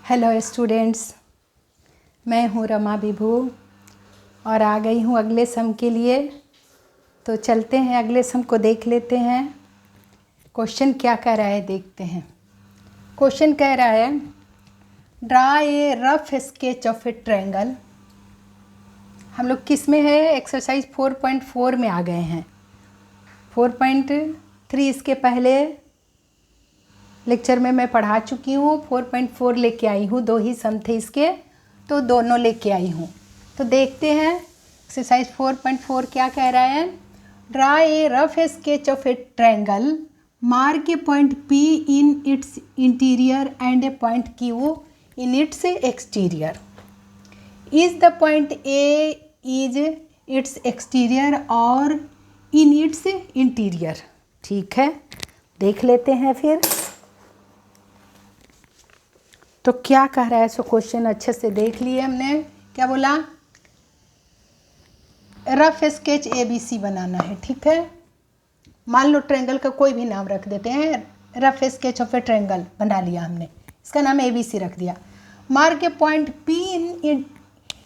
Hello students, मैं हूँ रमा विभू और आ गई हूँ अगले सम के लिए। तो चलते हैं अगले सम को देख लेते हैं। क्वेश्चन क्या कह रहा है देखते हैं। क्वेश्चन कह रहा है draw a rough sketch of A triangle. हम लोग किस में है? एक्सरसाइज 4.4 में आ गए हैं। 4.3 इसके पहले लेक्चर में मैं पढ़ा चुकी हूँ। 4.4 लेके आई हूँ, 2 ही सम थे इसके, तो दोनों लेके आई हूँ। तो देखते हैं एक्सरसाइज 4.4 क्या कह रहा है। Draw a rough sketch of A triangle, mark A point P in its interior and A point Q in its exterior. Is the point A is it's exterior और इन इट्स इंटीरियर। ठीक है, देख लेते हैं फिर। तो क्या कह रहा है? सो क्वेश्चन अच्छे से देख लिए हमने। क्या बोला? रफ स्केच ABC बनाना है। ठीक है, मान लो ट्रायंगल का कोई भी नाम रख देते हैं। Rough sketch of A triangle बना लिया हमने, इसका नाम ABC रख दिया। Mark A point P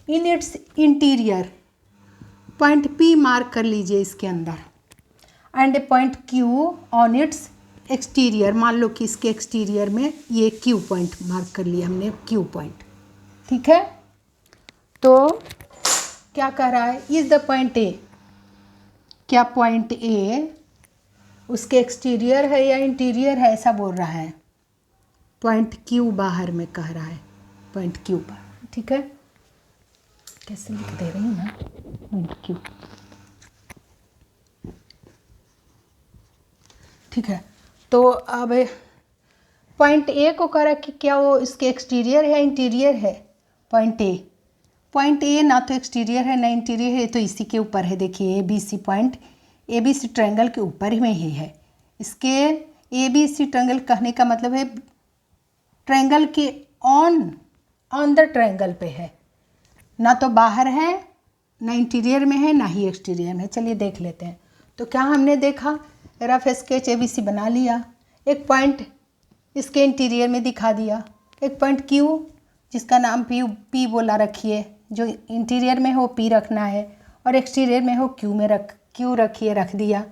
in its interior, point P mark कर लीजिए इसके अंदर, and A point Q on it's exterior. मान लो कि इसके एक्सटीरियर में ये Q पॉइंट मार्क कर लिया हमने, Q पॉइंट। ठीक है, तो क्या कह रहा है? इज द पॉइंट A, क्या पॉइंट A उसके एक्सटीरियर है या इंटीरियर है, ऐसा बोल रहा है। पॉइंट Q बाहर में कह रहा है, पॉइंट Q बाहर। ठीक है, कैसे लिख दे रही हूँ ना, पॉइंट Q। ठीक है, तो अब पॉइंट A को कह रहा है कि क्या वो इसके एक्सटीरियर है या इंटीरियर है। पॉइंट A ना तो एक्सटीरियर है ना इंटीरियर है, तो इसी के ऊपर है। देखिए ABC पॉइंट, ABC ट्रायंगल के ऊपर में ही है। इसके ABC ट्रायंगल कहने का मतलब है ट्रायंगल के ऑन द ट्रायंगल पे है, ना तो बाहर है, ना इंटीरियर में है, ना ही एक्सटीरियर में है। चलिए देख लेते हैं। तो क्या हमने देखा, रफ स्केच ABC बना लिया। एक पॉइंट इसके इंटीरियर में दिखा दिया, एक पॉइंट Q जिसका नाम P बोला रखिए, जो इंटीरियर में हो P रखना है और एक्सटीरियर में हो Q में Q रखिए, रख दिया।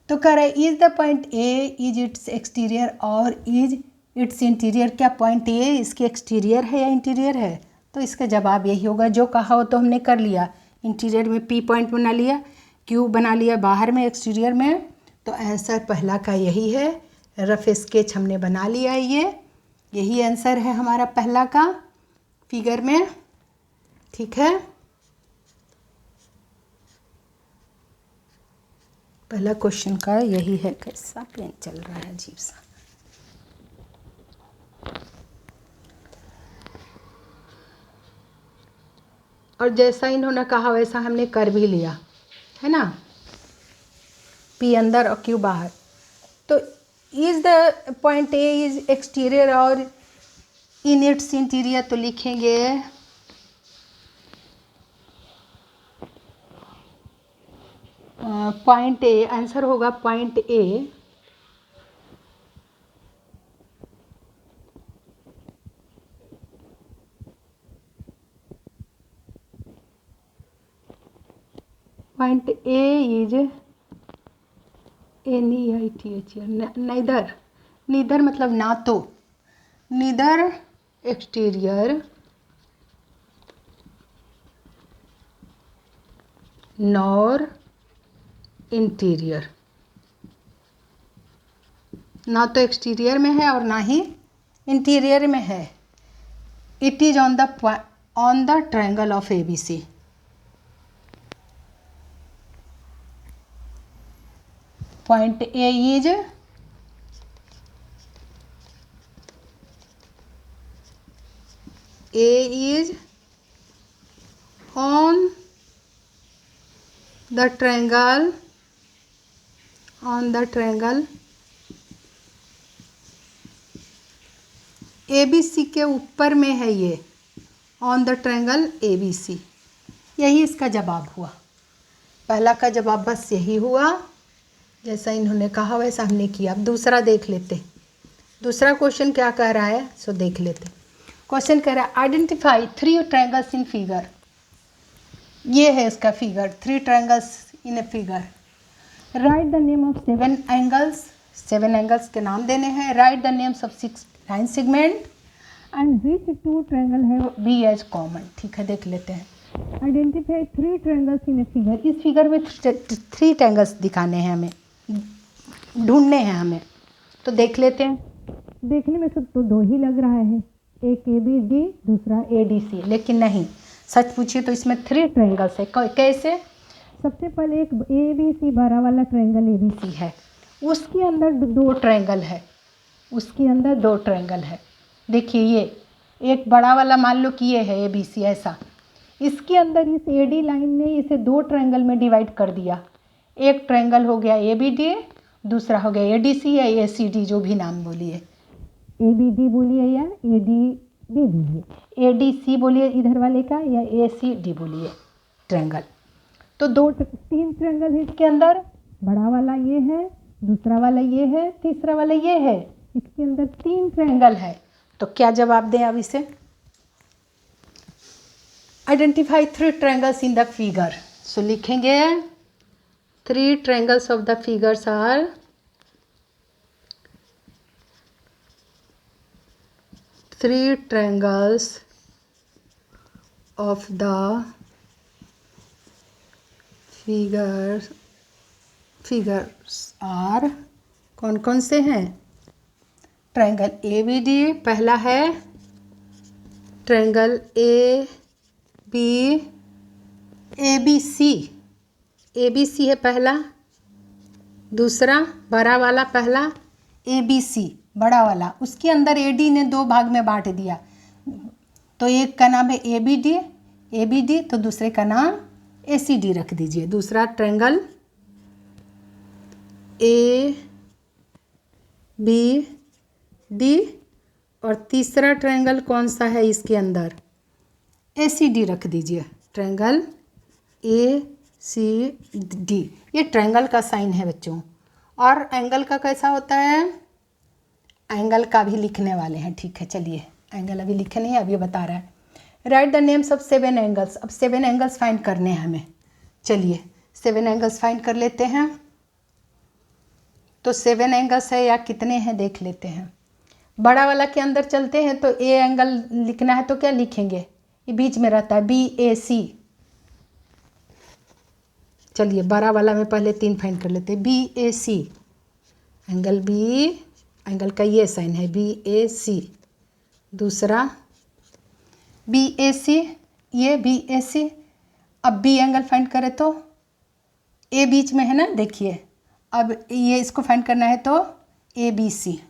तो कह रहा है is the point A is it's exterior और इज इट्स इंटीरियर। क्या पॉइंट A इसके एक्सटीरियर है या इंटीरियर है? तो इसका जवाब यही होगा। जो कहा हो तो हमने कर लिया। इंटीरियर में P पॉइंट बना लिया, Q बना लिया बाहर में, एक्सटीरियर में। तो आंसर पहला का यही है। रफ स्केच हमने बना लिया है, यही आंसर है हमारा पहला का फिगर में। ठीक है, पहला क्वेश्चन का यही है। कैसा पेन चल रहा है अजीब सा। और जैसा इन्होंने कहा वैसा हमने कर भी लिया है ना। P अंदर और Q बाहर। तो is the point A is exterior और इन इट्स इंटीरियर, तो लिखेंगे पॉइंट A। आंसर होगा point A point A is NEITHER, neither मतलब ना तो, नीदर एक्सटीरियर नॉर इंटीरियर। ना तो एक्सटीरियर में है और ना ही इंटीरियर में है। It is on the triangle of ABC। Point A is on the triangle ABC के ऊपर में है ये, ऑन द ट्रायंगल ABC। यही इसका जवाब हुआ। पहला का जवाब बस यही हुआ, जैसा इन्होंने कहा वैसा हमने किया। अब दूसरा देख लेते। दूसरा क्वेश्चन क्या कह रहा है, सो देख लेते। क्वेश्चन कह रहा है आइडेंटिफाई 3 ट्रायंगल्स इन फिगर। ये है इसका figure, 3 triangles in a figure. Right the name of 7 angles, 7 angles के नाम देने हैं। Right the names of 6 line segment and which 2 triangle है बी एज कॉमन। ठीक है, देख लेते हैं। Identify 3 triangles in a figure. इस फिगर में 3 ट्रायंगल्स दिखाने हैं हमें, ढूंढने हैं हमें, तो देख लेते हैं। देखने में सब तो 2 ही लग रहा है, एक ए बी डी, दूसरा ए डी सी, लेकिन नहीं, सच पूछिए तो इसमें 3 ट्रायंगल्स है। कैसे? सबसे पहले एक ए बी सी बड़ा वाला ट्रायंगल ए बी सी है, उसके अंदर 2 ट्रायंगल है, उसके अंदर 2 ट्रायंगल है। देखिए ये एक बड़ा वाला मान लो कि ये है ए बी सी, ऐसा इसके अंदर इस ए डी लाइन ने इसे 2 ट्रायंगल में डिवाइड कर दिया। एक ट्रायंगल हो गया ए बी डी, दूसरा हो गया ए डी सी या ए सी डी, जो भी नाम बोलिए, ए बी डी बोलिए या ए डी बी बोलिए, ए डी सी बोलिए इधर वाले का, या ए सी डी बोलिए ट्रायंगल। तो 3 ट्रायंगल है इसके अंदर, बड़ा वाला ये है, दूसरा वाला ये है, तीसरा वाला ये है, इसके अंदर 3 ट्रायंगल है। तो क्या जवाब दें अब इसे? Identify 3 triangles in the figure. So लिखेंगे 3 triangles of the figures are three triangles of the figures are, कौन कौन से हैं? ट्रायंगल ए बी डी पहला है, ट्रायंगल ए बी सी है पहला, दूसरा बड़ा वाला पहला ए बी सी बड़ा वाला, उसके अंदर ए डी ने 2 भाग में बांट दिया, तो एक का नाम है ए बी डी, तो दूसरे का नाम ए सी डी रख दीजिए। दूसरा ट्रायंगल ए बी डी, और तीसरा ट्रायंगल कौन सा है इसके अंदर? ए सी डी रख दीजिए, ट्रायंगल ए सी डी। ये ट्रायंगल का साइन है बच्चों। और एंगल का कैसा होता है? एंगल का भी लिखने वाले हैं, ठीक है, चलिए एंगल अभी लिखे नहीं, अब ये बता रहा है। Right the names of 7 angles. अब 7 एंगल्स फाइंड करने हैं हमें, चलिए 7 एंगल्स फाइंड कर लेते हैं। तो 7 एंगल्स है या कितने हैं देख लेते हैं। बड़ा वाला के अंदर चलते हैं, तो ए एंगल लिखना है तो क्या लिखेंगे? ये बीच में रहता है बी ए सी। चलिए बड़ा वाला में पहले 3 फाइंड कर लेते हैं। बी ए सी, एंगल बी, एंगल का ये साइन है बी ए सी। दूसरा बी ए सी, ये बी ए सी। अब बी एंगल फाइंड करें तो ए बीच में है ना, देखिए अब ये इसको फाइंड करना है तो ए बी सी,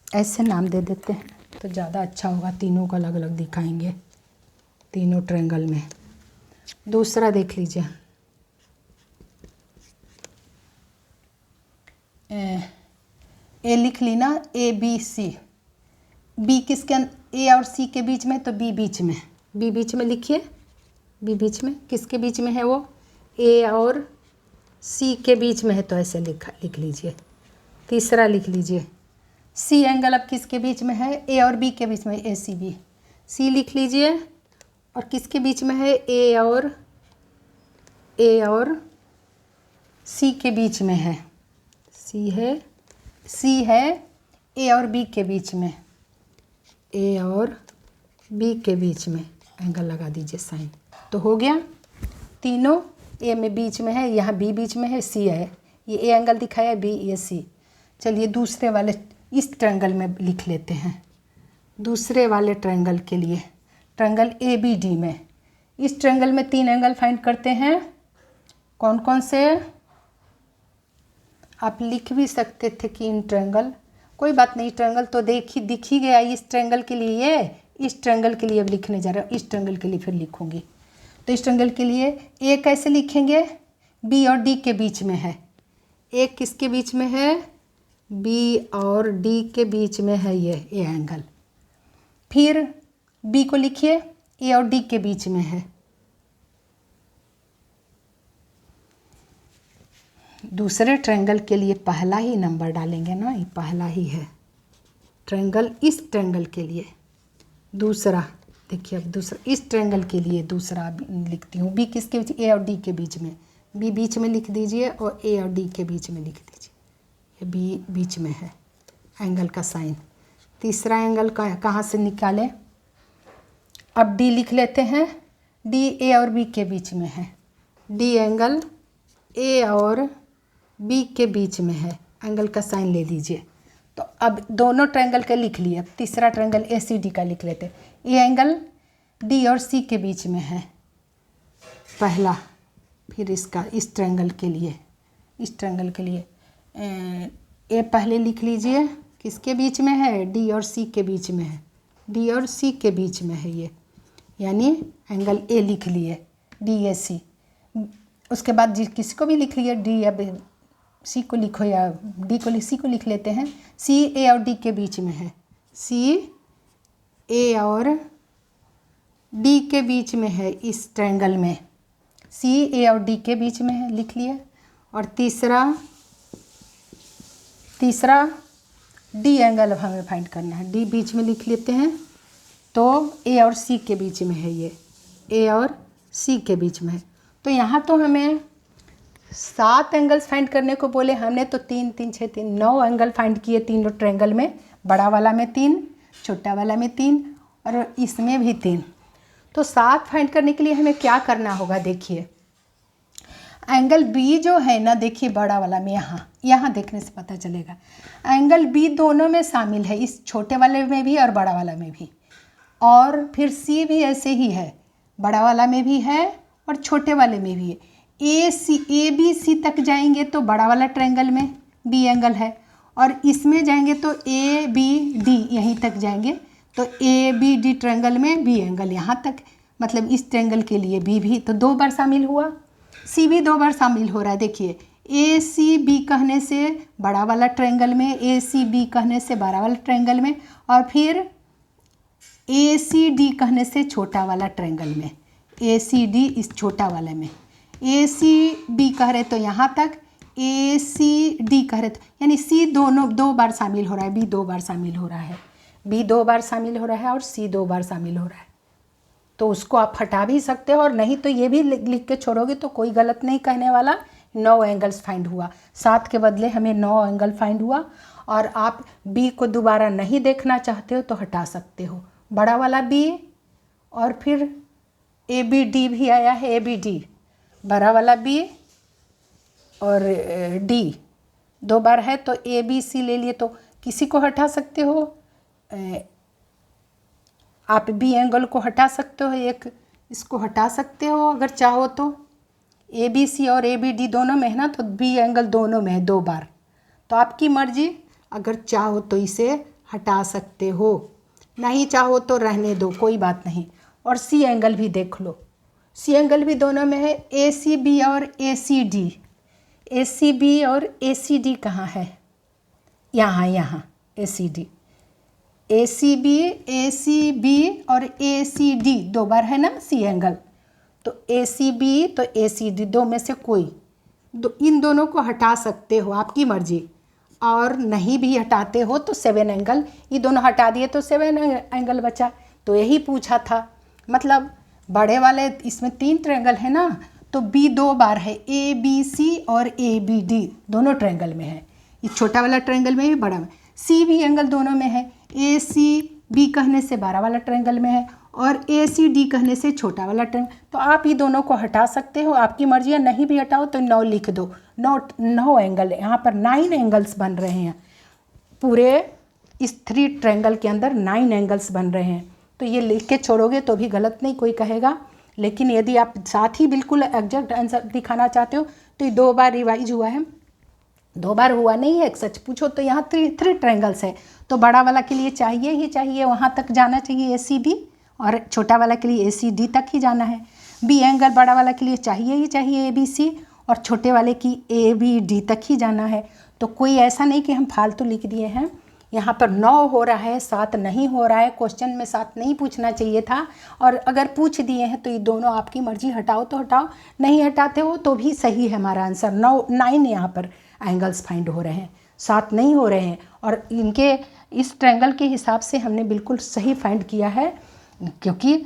ऐसे नाम दे देते हैं तो ज़्यादा अच्छा होगा। तीनों को अलग अलग दिखाएंगे, तीनों ट्रायंगल में। दूसरा देख लीजिए, ए लिख ली ना, ए बी सी। बी किसके ए और सी के बीच में, तो बी बीच में, बी बीच में लिखिए। बी बीच में किसके बीच में है? वो ए और सी के बीच में है, तो ऐसे लिख लीजिए। तीसरा लिख लीजिए, सी एंगल अब किसके बीच में है? ए और बी के बीच में, ए सी बी। सी लिख लीजिए। और किसके बीच में है? ए और सी के बीच में है। सी है ए और बी के बीच में, ए और बी के बीच में एंगल लगा दीजिए साइन, तो हो गया। तीनों ए में बीच में है, यहाँ बी बीच में है, सी है, ये ए एंगल दिखाया है, बी ये सी। चलिए दूसरे वाले इस ट्रायंगल में लिख लेते हैं। दूसरे वाले ट्रायंगल के लिए, ट्रायंगल ए बी डी में, इस ट्रायंगल में 3 एंगल फाइंड करते हैं। कौन कौन से? आप लिख भी सकते थे कि इन ट्रायंगल, कोई बात नहीं, ट्रायंगल तो दिख ही गया इस ट्रायंगल के लिए। इस ट्रायंगल के लिए अब लिखने जा रहा हूँ, इस ट्रायंगल के लिए फिर लिखूंगी। तो इस ट्रायंगल के लिए ए कैसे लिखेंगे? बी और डी के बीच में है। ए किसके बीच में है? बी और डी के बीच में है ये ए एंगल। फिर बी को लिखिए, ए और डी के बीच में है। दूसरे ट्रायंगल के लिए पहला ही नंबर डालेंगे ना, ये पहला ही है। ट्रायंगल, इस ट्रायंगल के लिए दूसरा, देखिए अब दूसरा इस ट्रायंगल के लिए दूसरा लिखती हूँ। बी किसके बीच, ए और डी के बीच में, बी बीच में लिख दीजिए और ए और डी के बीच में लिख दीजिए। ये बी बीच में है एंगल का साइन। तीसरा एंगल कहाँ से निकालें, अब डी लिख लेते हैं। डी ए और बी के बीच में है, डी एंगल ए और बी के बीच में है, एंगल का साइन ले लीजिए। तो अब दोनों ट्रायंगल का लिख लिए, अब तीसरा ट्रायंगल ए सी डी का लिख लेते हैं। ये एंगल डी और सी के बीच में है पहला, फिर इसका इस ट्रायंगल के लिए, इस ट्रायंगल के लिए ए पहले लिख लीजिए, किसके बीच में है, डी और सी के बीच में है, डी और सी के बीच में है ये, यानी एंगल ए लिख लिए, डी ए सी। उसके बाद किसी को भी लिख लिए, डी या सी को लिखो या डी को, सी को लिख लेते हैं। सी ए और डी के बीच में है, सी ए और डी के बीच में है इस ट्रायंगल में, सी ए और डी के बीच में है, लिख लिए। और तीसरा डी एंगल हमें फाइंड करना है, डी बीच में लिख लेते हैं। तो ए और सी के बीच में है ये, ए और सी के बीच में है। तो यहाँ तो हमें 7 एंगल्स फाइंड करने को बोले, हमने तो 3 3 6 3 9 एंगल फाइंड किए तीनों ट्रायंगल में, बड़ा वाला में 3, छोटा वाला में 3 और इसमें भी 3। तो 7 फाइंड करने के लिए हमें क्या करना होगा, देखिए एंगल बी जो है ना, देखिए बड़ा वाला में यहाँ देखने से पता चलेगा, एंगल बी दोनों में शामिल है, इस छोटे वाले में भी और बड़ा वाला में भी। और फिर सी भी ऐसे ही है, बड़ा वाला में भी है और छोटे वाले में भी है। ए बी सी तक जाएंगे तो बड़ा वाला ट्रायंगल में बी एंगल है, और इसमें जाएंगे तो ए बी डी यहीं तक जाएंगे तो ए बी डी ट्रायंगल में बी एंगल यहाँ तक, मतलब इस ट्रायंगल के लिए बी भी तो 2 बार शामिल हुआ, सी भी 2 बार शामिल हो रहा है। देखिए ए सी बी कहने से बड़ा वाला ट्रायंगल में, ए सी बी कहने से बड़ा वाला ट्रायंगल में, और फिर ए सी डी कहने से छोटा वाला ट्रायंगल में, ए सी डी इस छोटा वाले में, ए सी बी कह रहे तो यहाँ तक, ए सी डी कह रहे तो, यानी सी दोनों 2 बार शामिल हो रहा है, बी 2 बार शामिल हो रहा है, बी 2 बार शामिल हो रहा है और सी 2 बार शामिल हो रहा है। तो उसको आप हटा भी सकते हो, और नहीं तो ये भी लिख के छोड़ोगे तो कोई गलत नहीं कहने वाला। 9 एंगल्स फाइंड हुआ, 7 के बदले हमें 9 एंगल फाइंड हुआ। और आप बी को दोबारा नहीं देखना चाहते हो तो हटा सकते हो, बड़ा वाला बी और फिर ए बी डी भी आया है, ए बी डी, बड़ा वाला बी और डी 2 बार है तो ए बी सी ले लिए, तो किसी को हटा सकते हो, आप बी एंगल को हटा सकते हो, एक इसको हटा सकते हो अगर चाहो तो। ए बी सी और ए बी डी दोनों में है ना, तो बी एंगल दोनों में है 2 बार, तो आपकी मर्जी, अगर चाहो तो इसे हटा सकते हो, नहीं चाहो तो रहने दो, कोई बात नहीं। और सी एंगल भी देख लो, सी एंगल भी दोनों में है, ए सी बी और ए सी डी, ए सी बी और ए सी डी कहाँ है, यहाँ ए सी डी, ए सी बी और ए सी डी 2 बार है ना सी एंगल, तो ए सी बी तो ए सी डी 2 में से कोई इन दोनों को हटा सकते हो, आपकी मर्जी। और नहीं भी हटाते हो तो 7 एंगल, ये दोनों हटा दिए तो 7 एंगल बचा। तो यही पूछा था, मतलब बड़े वाले इसमें 3 ट्रायंगल है ना, तो बी 2 बार है, ए बी सी और ए बी डी दोनों ट्रायंगल में है, ये छोटा वाला ट्रायंगल में भी बड़ा में, सी भी एंगल दोनों में है, ए सी बी कहने से बड़ा वाला ट्रायंगल में है और ए सी डी कहने से छोटा वाला ट्रायंगल। तो आप ये दोनों को हटा सकते हो, आपकी मर्जी है। नहीं भी हटाओ तो 9 लिख दो, 9 एंगल, यहाँ पर 9 एंगल्स बन रहे हैं, पूरे इस 3 ट्रायंगल के अंदर 9 एंगल्स बन रहे हैं। तो ये लिख के छोड़ोगे तो भी गलत नहीं कोई कहेगा, लेकिन यदि आप साथ ही बिल्कुल एग्जैक्ट आंसर दिखाना चाहते हो तो ये 2 बार रिवाइज हुआ है, 2 बार हुआ नहीं है, सच पूछो तो यहाँ 3 ट्रायंगल्स है, तो बड़ा वाला के लिए चाहिए ही चाहिए, वहाँ तक जाना चाहिए ए सी बी, और छोटा वाला के लिए ए सी डी तक ही जाना है। बी एंगल बड़ा वाला के लिए चाहिए ही चाहिए ए बी सी, और छोटे वाले की ए बी डी तक ही जाना है। तो कोई ऐसा नहीं कि हम फालतू लिख दिए हैं, यहाँ पर 9 हो रहा है, 7 नहीं हो रहा है, क्वेश्चन में 7 नहीं पूछना चाहिए था, और अगर पूछ दिए हैं तो ये दोनों आपकी मर्जी, हटाओ तो हटाओ, नहीं हटाते हो तो भी सही है हमारा आंसर। 9 यहाँ पर एंगल्स फाइंड हो रहे हैं, 7 नहीं हो रहे हैं। और इनके इस ट्रायंगल के हिसाब से हमने बिल्कुल सही फाइंड किया है, क्योंकि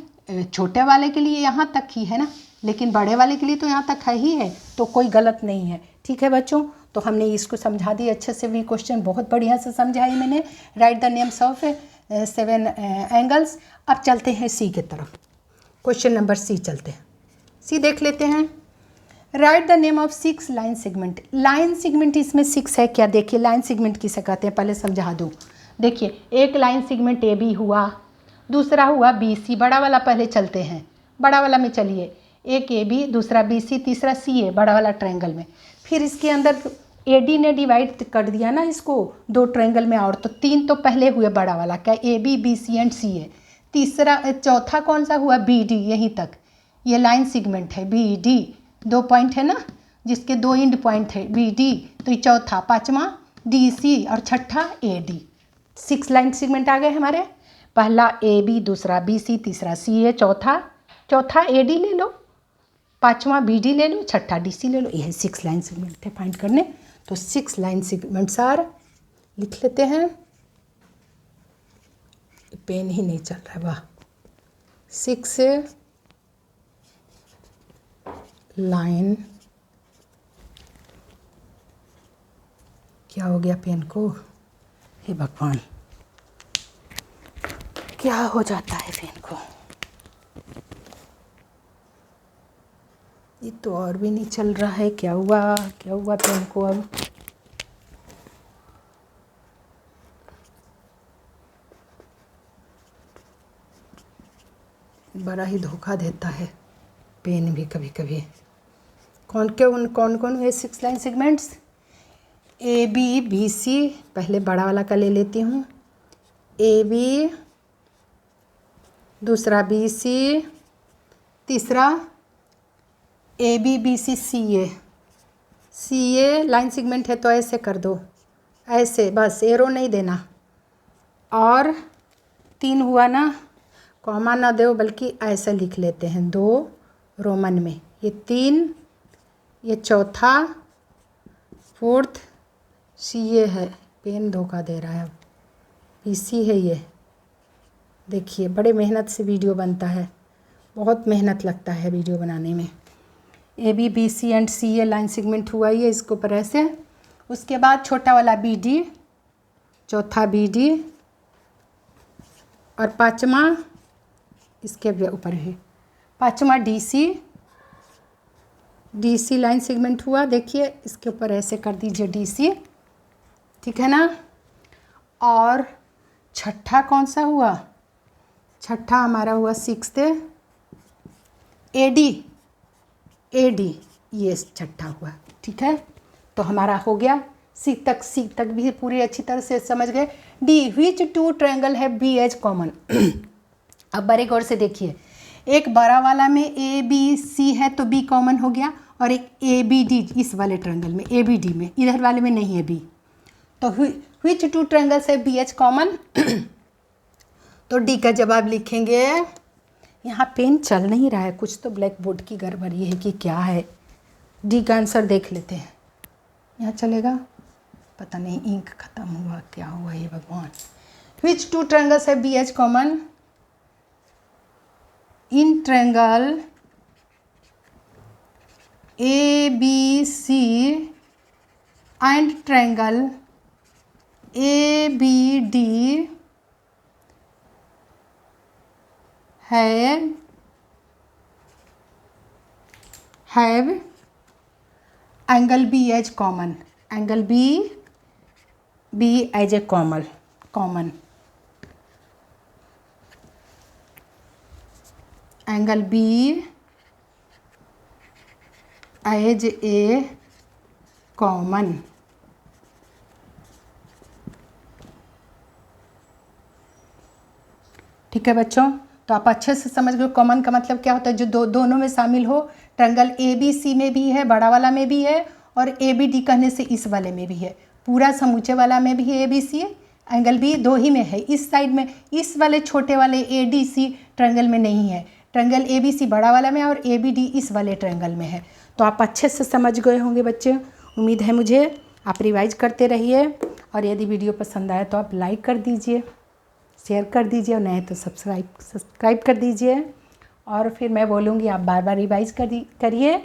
छोटे वाले के लिए यहाँ तक ही है ना, लेकिन बड़े वाले के लिए तो यहाँ तक है ही है, तो कोई गलत नहीं है। ठीक है बच्चों, तो हमने इसको समझा दी अच्छे से भी, क्वेश्चन बहुत बढ़िया से समझाई मैंने। Right the names of 7 angles. अब चलते हैं सी की तरफ, क्वेश्चन नंबर सी चलते हैं। सी देख लेते हैं। Right the name of 6 line segment. Line segment इसमें 6 है क्या? देखिए लाइन सेगमेंट किसे कहते हैं पहले समझा दूँ। देखिए एक लाइन सेगमेंट ए बी हुआ, दूसरा हुआ बी सी, बड़ा वाला पहले चलते हैं, बड़ा वाला में चलिए, एक ए बी, दूसरा बी सी, तीसरा सी ए, बड़ा वाला ट्रायंगल में। फिर इसके अंदर ए डी ने डिवाइड कर दिया ना इसको 2 ट्रायंगल में, और तो 3 तो पहले हुए बड़ा वाला, क्या ए बी सी एंड सी ए। तीसरा चौथा कौन सा हुआ? बी डी, यहीं तक ये लाइन सेगमेंट है बी डी, 2 पॉइंट है ना जिसके 2 एंड पॉइंट है बी डी, तो ये चौथा, पाँचवा डी सी और छठा ए डी। 6 लाइन सेगमेंट आ गए हमारे। पहला ए बी, दूसरा बी सी, तीसरा सी ए, चौथा ए डी ले लो, पाँचवा बी डी ले लो, छठा डी सी ले लो। यह 6 लाइन सेगमेंट है फाइंड करने। तो 6 लाइन सेगमेंट्स आर, लिख लेते हैं, पेन ही नहीं चल रहा है, वाह। 6 लाइन, क्या हो गया पेन को? हे भगवान, क्या हो जाता है पेन को? ये तो और भी नहीं चल रहा है, क्या हुआ पेन को? अब बड़ा ही धोखा देता है पेन भी कभी कभी। कौन कौन हुए 6 line segments? A B B C, पहले बड़ा वाला का ले लेती हूँ, ए बी, दूसरा बी सी, तीसरा A B B C C A line segment है तो ऐसे कर दो, ऐसे बस, एरो नहीं देना। और 3 हुआ ना, कॉमा ना दो बल्कि ऐसा लिख लेते हैं 2 रोमन में, ये 3, ये चौथा, 4th सी ए है, पेन धोखा दे रहा है। अब बी सी है ये, देखिए बड़े मेहनत से वीडियो बनता है, बहुत मेहनत लगता है वीडियो बनाने में। A B B C and C A line segment हुआ ये, इसको ऊपर ऐसे। उसके बाद छोटा वाला बी डी, चौथा बी डी, और पाँचवा इसके ऊपर है, पाँचवा डी सी लाइन सेगमेंट हुआ। देखिए इसके ऊपर ऐसे कर दीजिए डी सी, ठीक है ना। और छठा कौन सा हुआ? छठा हमारा हुआ 6th ए डी, ये छठा हुआ, ठीक है। तो हमारा हो गया सी तक भी पूरी अच्छी तरह से समझ गए। डी, विच 2 ट्रायंगल है बी एज कॉमन। अब बड़े गौर से देखिए, एक बड़ा वाला में ए बी सी है तो बी कॉमन हो गया, और एक ए बी डी इस वाले ट्रायंगल में, ए बी डी में, इधर वाले में नहीं है बी, तो विच 2 ट्रायंगल्स है बी एच कॉमन। तो डी का जवाब लिखेंगे, यहाँ पेन चल नहीं रहा है, कुछ तो ब्लैक बोर्ड की गड़बड़ी है कि क्या है। डी का आंसर देख लेते हैं, यहाँ चलेगा, पता नहीं इंक खत्म हुआ, क्या हुआ ये भगवान। विच 2 ट्रायंगल्स है B H common? In triangle A B C and triangle A B D have angle B as common, angle B as a common, angle B as a common। ठीक है बच्चों, तो आप अच्छे से समझ गए कॉमन का मतलब क्या होता है, जो दोनों में शामिल हो। ट्रायंगल ए बी सी में भी है, बड़ा वाला में भी है, और ए बी डी कहने से इस वाले में भी है, पूरा समूचे वाला में भी है ए बी सी, एंगल भी 2 ही में है, इस साइड में, इस वाले छोटे वाले ए डी सी ट्रायंगल में नहीं है। ट्रायंगल ए बी सी बड़ा वाला में और ए बी डी इस वाले ट्रायंगल में है। तो आप अच्छे से समझ गए होंगे बच्चे, उम्मीद है मुझे। आप रिवाइज करते रहिए, और यदि वीडियो पसंद आए तो आप लाइक कर दीजिए, शेयर कर दीजिए और नए तो सब्सक्राइब कर दीजिए। और फिर मैं बोलूँगी आप बार बार रिवाइज करिए।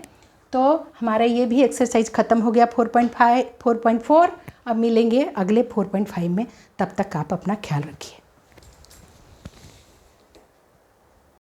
तो हमारा ये भी एक्सरसाइज ख़त्म हो गया 4.4। अब मिलेंगे अगले 4.5 में, तब तक आप अपना ख्याल रखिए।